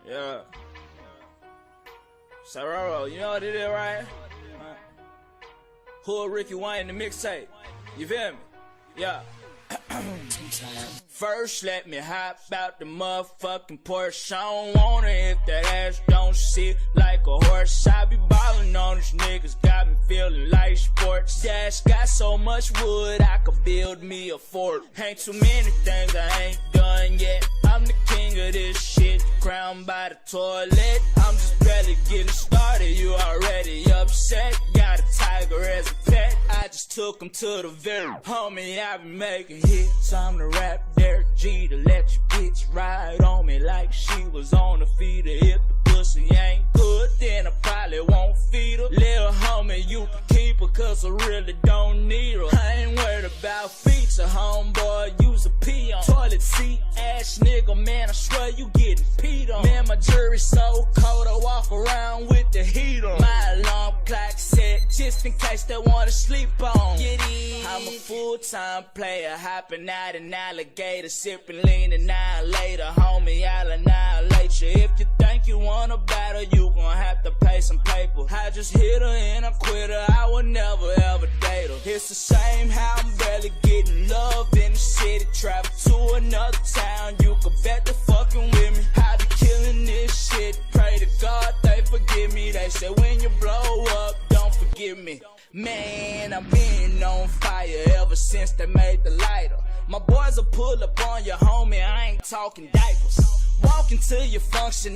Yeah. Sororo, you know what it is, right? Who Ricky Wayne the mixtape? You feel me? Yeah. First, let me hop out the motherfucking Porsche. I don't want it if that ass don't sit like a horse. I be ballin' on these niggas, got me feeling like sports. Dash got so much wood, I could build me a fort. Ain't too many things I ain't done yet. I'm the king of this shit, crowned by the toilet. I'm just barely getting started, you already upset. Got a tiger as a pet, I just took him to the very. Homie, I be making hits, I'm the rap Derek G to let your bitch ride on me like she was on the feeder. If the pussy ain't good, then I probably won't feed her. Little homie, you can keep her, cause I really don't need her. I ain't worried about feature, homeboy, use a pee on. Toilet seat, ass nigga, man, I swear you getting peed on. Man, my jury's so cold, I walk around with the heat on. My alarm clock set, just in case they wanna sleep on. Get in. I'm a full-time player, hopping out an alligator, sipping lean an hour later. Homie, I'll annihilate you. If you think you wanna battle, you gon' have to pay some paper. I just hit her and I quit her, I would never ever date her. It's the same how I'm barely getting love in the city. Travel to another town, you can bet the fucking with me. I be killing this shit, pray to God they forgive me. They say when you blow up, don't forgive me. Man, I've been on fire ever since they made the lighter. My boys will pull up on your homie, I ain't talking diapers. Walk into your function,